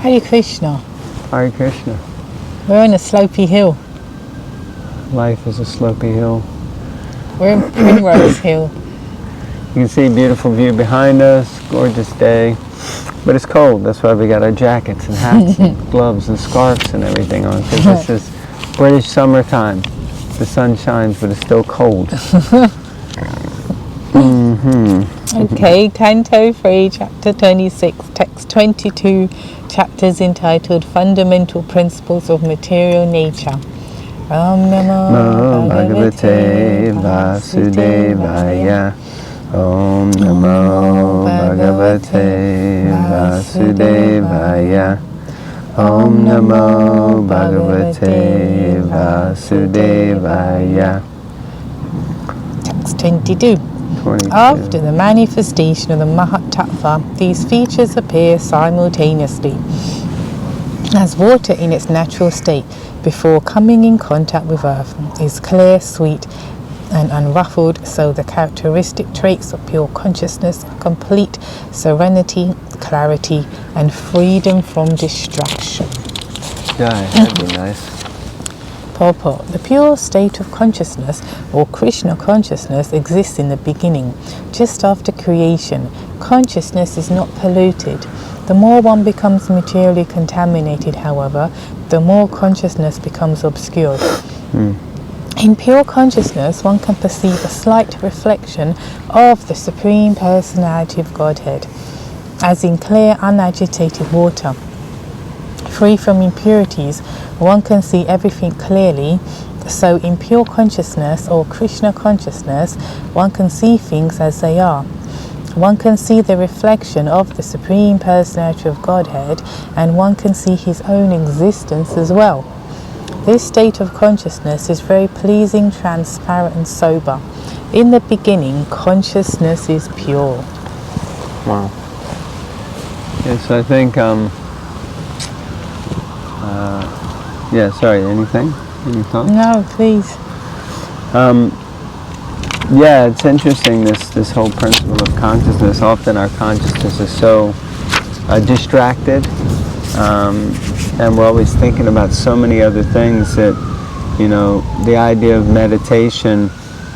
Hare Krishna. Hare Krishna. We're on a slopey hill. Life is a slopey hill. We're in Primrose Hill. You can see a beautiful view behind us, gorgeous day. But it's cold, that's why we got our jackets and hats and gloves and scarves and everything on, because this is British summertime. The sun shines, but it's still cold. Okay, Canto 3, Chapter 26, Text 22, chapters entitled Fundamental Principles of Material Nature. Om Namo Bhagavate Vasudevaya. Om Namo Bhagavate Vasudevaya. Om Namo Bhagavate Vasudevaya. Text 22. After the manifestation of the Mahatattva, these features appear simultaneously as water in its natural state before coming in contact with earth is clear, sweet, and unruffled, so the characteristic traits of pure consciousness are complete serenity, clarity, and freedom from distraction. Yeah, that'd be nice. Purport. The pure state of consciousness, or Krishna consciousness, exists in the beginning, just after creation. Consciousness is not polluted. The more one becomes materially contaminated, however, the more consciousness becomes obscured. In pure consciousness, one can perceive a slight reflection of the Supreme Personality of Godhead, as in clear, unagitated water. Free from impurities, one can see everything clearly. So in pure consciousness, or Krishna consciousness, one can see things as they are. One can see the reflection of the Supreme Personality of Godhead, and one can see his own existence as well. This state of consciousness is very pleasing, transparent, and sober. In the beginning, consciousness is pure. Wow. Yes, I think, yeah, sorry, anything? Any thoughts? No, please. Yeah, it's interesting, this whole principle of consciousness. Often our consciousness is so distracted, and we're always thinking about so many other things that, you know, the idea of meditation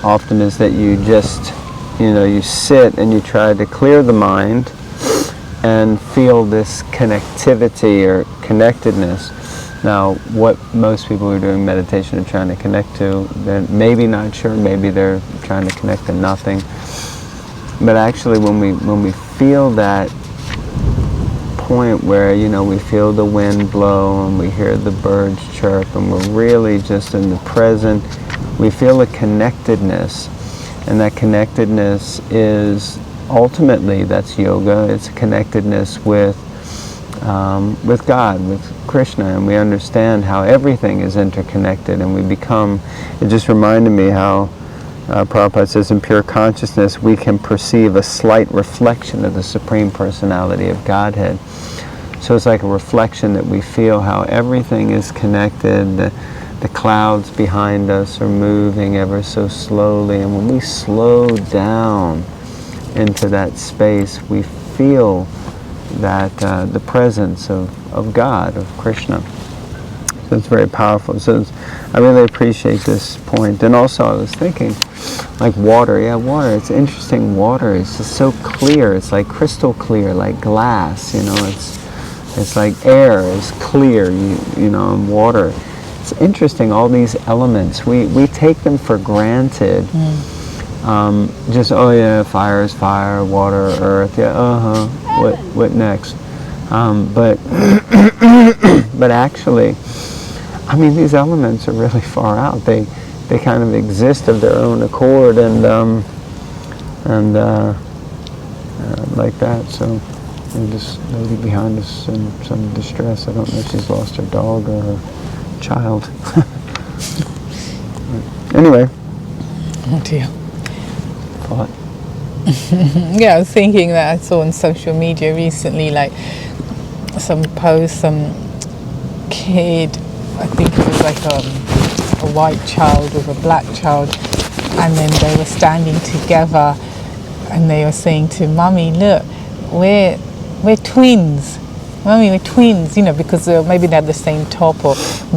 often is that you just, you know, you sit and you try to clear the mind and feel this connectivity or connectedness. Now, what most people who are doing meditation are trying to connect to, they're maybe not sure, maybe they're trying to connect to nothing. But actually, when we feel that point where, you know, we feel the wind blow and we hear the birds chirp and we're really just in the present, we feel a connectedness. And that connectedness is ultimately, that's yoga. It's a connectedness with God, with Krishna, and we understand how everything is interconnected, and we become, it just reminded me how Prabhupada says in pure consciousness we can perceive a slight reflection of the Supreme Personality of Godhead. So it's like a reflection that we feel how everything is connected. The clouds behind us are moving ever so slowly, and when we slow down into that space, we feel that the presence of God, of Krishna. So it's very powerful. So I really appreciate this point. And also I was thinking, like water, yeah, water, it's interesting. Water is just so clear. It's like crystal clear, like glass, you know. It's like air is clear, you know, and water. It's interesting, all these elements. We take them for granted. Just, oh yeah, fire is fire, water, earth, yeah, what next? But actually, I mean, these elements are really far out. They kind of exist of their own accord, and like that. So, and this lady behind us in some distress. I don't know if she's lost her dog or her child. Anyway. Oh dear. What? Yeah, I was thinking that I saw on social media recently, like some post, some kid, I think it was like a white child with a black child, and then they were standing together and they were saying to Mummy, look, we're twins. I mean, twins, you know, because maybe they had the same top,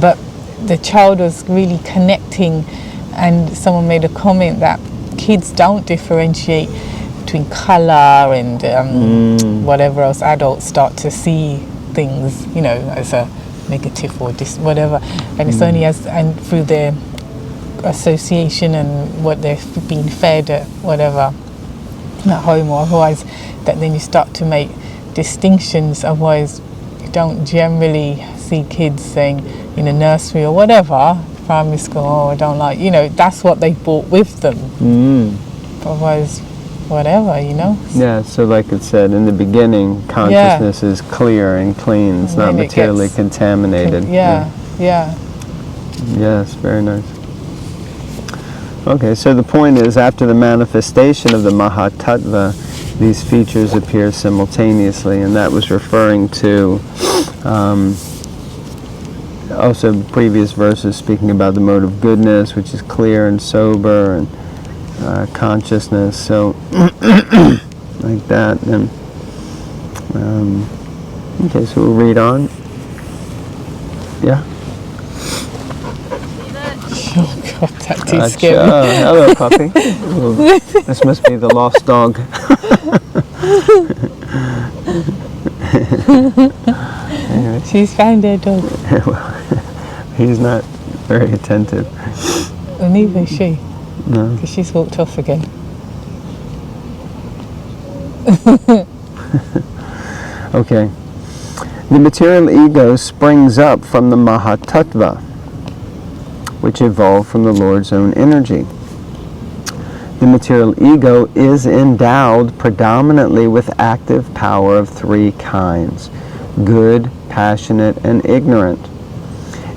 but the child was really connecting, and someone made a comment that kids don't differentiate between color and whatever else. Adults start to see things, you know, as a negative or whatever, and it's only and through their association and what they're being fed at whatever at home or otherwise, that then you start to make distinctions. Otherwise you don't generally see kids saying in a nursery or whatever, primary school, oh, I don't like, you know, that's what they brought with them. Otherwise whatever, you know. Yeah, so like it said in the beginning, consciousness is clear and clean. It's not materially contaminated. Yeah. Yes, very nice. Okay, so the point is, after the manifestation of the Mahatattva, these features appear simultaneously, and that was referring to also previous verses speaking about the mode of goodness, which is clear and sober, and consciousness. So like that. And okay, so we'll read on. Yeah. Oh God, that did scare me. Hello, puppy. This must be the lost dog. Anyway. She's found her dog. He's not very attentive. And neither is she. No. Because she's walked off again. Okay. The material ego springs up from the Mahatattva, which evolved from the Lord's own energy. The material ego is endowed predominantly with active power of three kinds: good, passionate, and ignorant.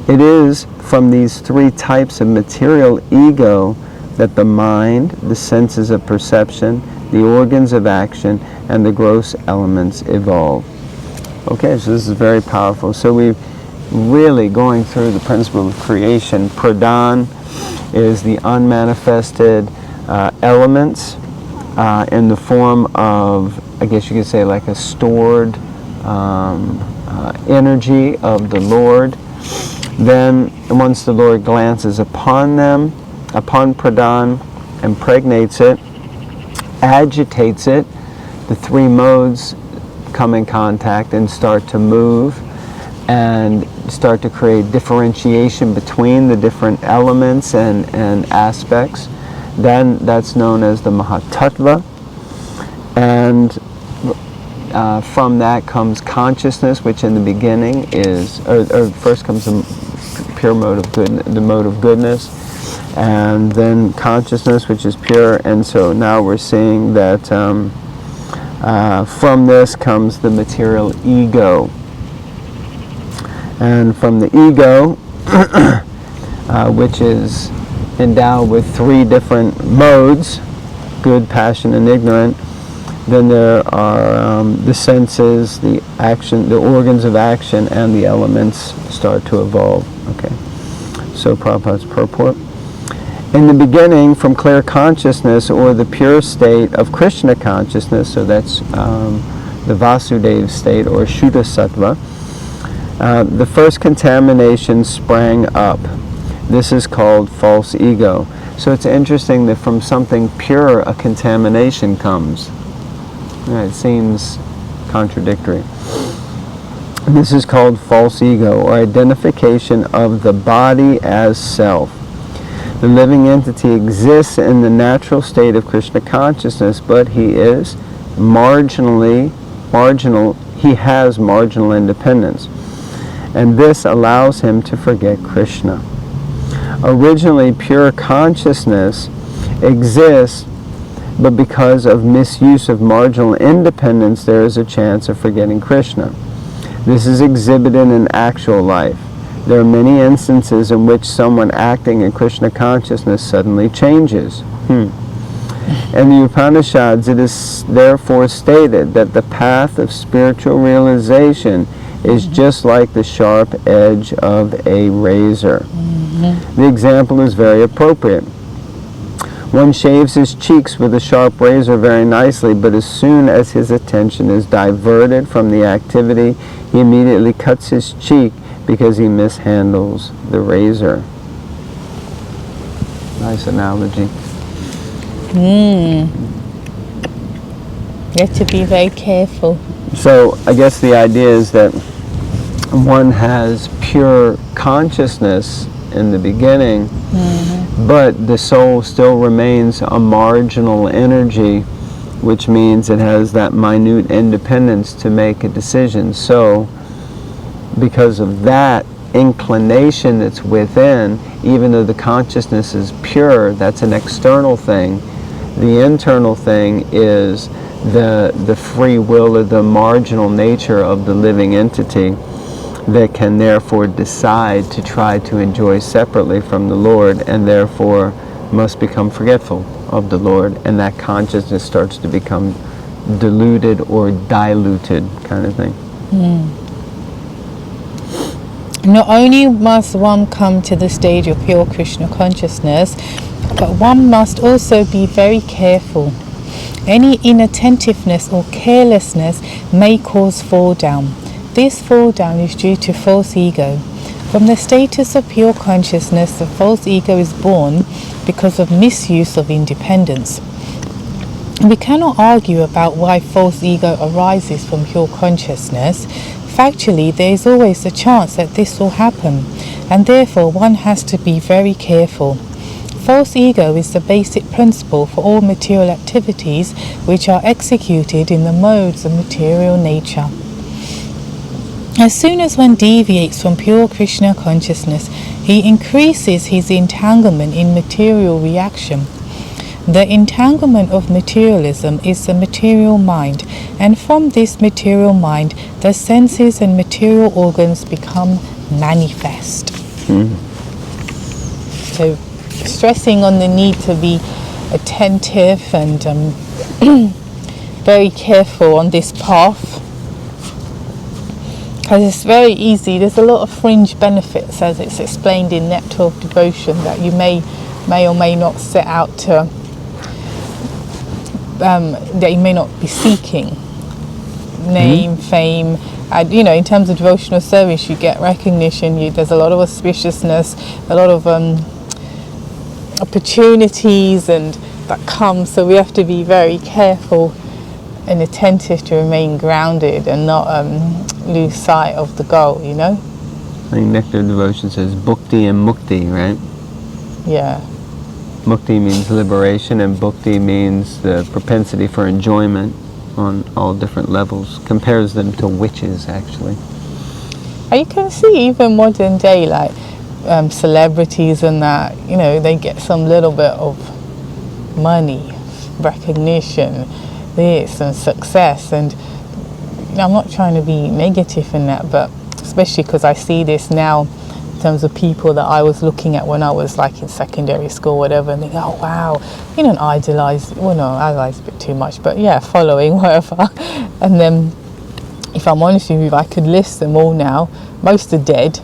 It is from these three types of material ego that the mind, the senses of perception, the organs of action, and the gross elements evolve. Okay, so this is very powerful. So we're really going through the principle of creation. Pradhan is the unmanifested elements in the form of, I guess you could say, like a stored energy of the Lord. Then once the Lord glances upon them, upon Pradhan, impregnates it, agitates it, the three modes come in contact and start to move and start to create differentiation between the different elements and aspects. Then that's known as the Mahatattva, and from that comes consciousness, which in the beginning is, or first comes the pure mode of good, the mode of goodness, and then consciousness, which is pure. And so now we're seeing that from this comes the material ego, and from the ego, which is endowed with three different modes: good, passion, and ignorant. Then there are the senses, the action, the organs of action, and the elements start to evolve. Okay, so Prabhupada's purport. In the beginning, from clear consciousness, or the pure state of Krishna consciousness, so that's the Vasudeva state, or Shuddha Sattva, the first contamination sprang up. This is called false ego. So it's interesting that from something pure, a contamination comes. It seems contradictory. This is called false ego, or identification of the body as self. The living entity exists in the natural state of Krishna consciousness, but he is marginal, he has marginal independence. And this allows him to forget Krishna. Originally, pure consciousness exists, but because of misuse of marginal independence, there is a chance of forgetting Krishna. This is exhibited in actual life. There are many instances in which someone acting in Krishna consciousness suddenly changes. In the Upanishads, it is therefore stated that the path of spiritual realization is just like the sharp edge of a razor. The example is very appropriate. One shaves his cheeks with a sharp razor very nicely, but as soon as his attention is diverted from the activity, he immediately cuts his cheek because he mishandles the razor. Nice analogy. You have to be very careful. So I guess the idea is that one has pure consciousness in the beginning, but the soul still remains a marginal energy, which means it has that minute independence to make a decision. So because of that inclination that's within, even though the consciousness is pure, that's an external thing. The internal thing is the free will or the marginal nature of the living entity that can therefore decide to try to enjoy separately from the Lord, and therefore must become forgetful of the Lord, and that consciousness starts to become diluted or diluted, kind of thing. Not only must one come to the stage of pure Krishna consciousness, but one must also be very careful. Any inattentiveness or carelessness may cause fall down. This fall down is due to false ego. From the status of pure consciousness, the false ego is born because of misuse of independence. We cannot argue about why false ego arises from pure consciousness. Factually, there is always a chance that this will happen, and therefore one has to be very careful. False ego is the basic principle for all material activities which are executed in the modes of material nature. As soon as one deviates from pure Krishna consciousness, he increases his entanglement in material reaction. The entanglement of materialism is the material mind, and from this material mind, the senses and material organs become manifest. So, stressing on the need to be attentive and very careful on this path, because it's very easy. There's a lot of fringe benefits, as it's explained in Nectar of Devotion, that you may or may not set out to, that you may not be seeking. Name, fame, and in terms of devotional service, you get recognition. There's a lot of auspiciousness, a lot of opportunities, and that come. So we have to be very careful and attentive to remain grounded and not lose sight of the goal, I think Nectar of Devotion says bhakti and mukti, right? Yeah. Mukti means liberation, and bhakti means the propensity for enjoyment on all different levels. Compares them to witches, actually. And you can see even modern day, like celebrities and that, they get some little bit of money, recognition, this and success, and I'm not trying to be negative in that, but especially because I see this now in terms of people that I was looking at when I was like in secondary school, whatever, and think, oh wow, idolize, idolize a bit too much, but yeah, following, whatever. And then, if I'm honest with you, if I could list them all now, most are dead.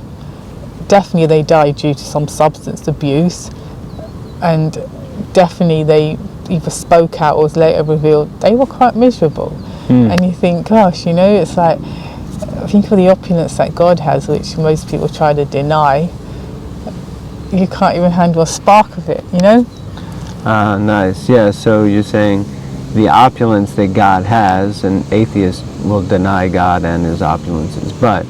Definitely they died due to some substance abuse, and definitely they either spoke out or was later revealed they were quite miserable. And you think, gosh, it's like, think of the opulence that God has, which most people try to deny. You can't even handle a spark of it, Nice. Yeah, so you're saying the opulence that God has, and atheists will deny God and his opulences, but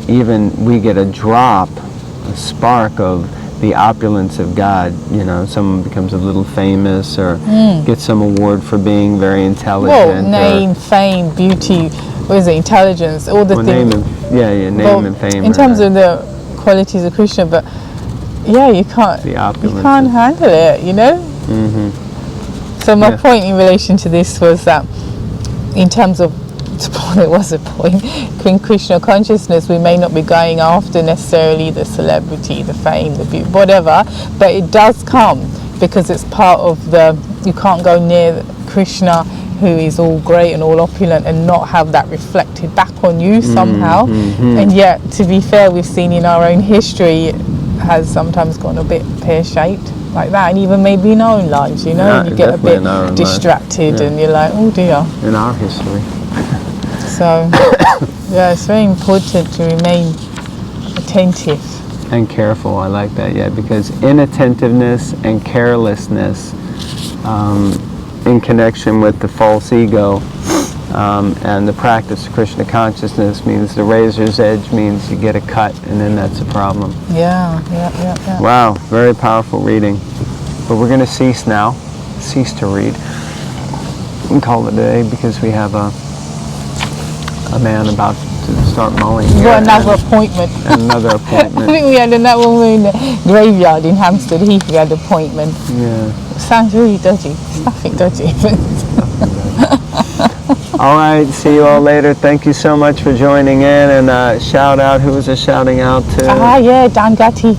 even we get a drop, a spark of the opulence of God. Someone becomes a little famous or gets some award for being very intelligent. Well, name, fame, beauty, intelligence, all the things. Name and fame. In terms of the qualities of Krishna, but yeah, you can't handle it, So my point in relation to this was that, in terms of, it was a point, in Krishna consciousness, we may not be going after necessarily the celebrity, the fame, the beauty, whatever, but it does come because it's part of you can't go near Krishna, who is all great and all opulent, and not have that reflected back on you somehow. And yet, to be fair, we've seen in our own history, it has sometimes gone a bit pear-shaped. like that, and even maybe in our own lives, you know, Yeah, you get a definitely bit in our own distracted lives. Yeah. and you're like, oh dear. In our history. So, yeah, it's very important to remain attentive. And careful, I like that, yeah, because inattentiveness and carelessness in connection with the false ego and the practice of Krishna consciousness means the razor's edge means you get a cut, and then that's a problem. Yeah. Wow, very powerful reading. But we're going to cease now, cease to read, and call it a day because we have a man about to start mowing We've here. got another appointment. Another I appointment. think we had another one in the graveyard in Hampstead Heath. We had an appointment. Yeah. Sounds really dodgy. It's nothing dodgy. All right, see you all later. Thank you so much for joining in, and shout out, who was I shouting out to? Yeah, Dan Gatti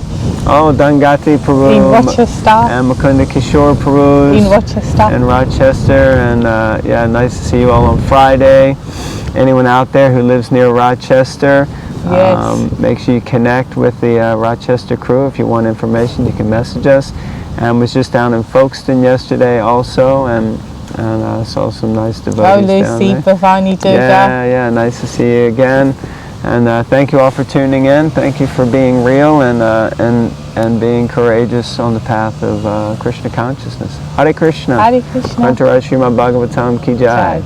Oh, Dangati Peru. in Rochester. And Mukunda Kishore Peru. In Rochester. In Rochester. And yeah, nice to see you all on Friday. Anyone out there who lives near Rochester, Yes. make sure you connect with the Rochester crew. If you want information, you can message us. And was just down in Folkestone yesterday also, and saw some nice devotees down Lucy, there. Bhavani Durga. Yeah, nice to see you again. And thank you all for tuning in. Thank you for being real and being courageous on the path of Krishna consciousness. Hare Krishna. Hare Krishna. Srimad Bhagavatam ki jai.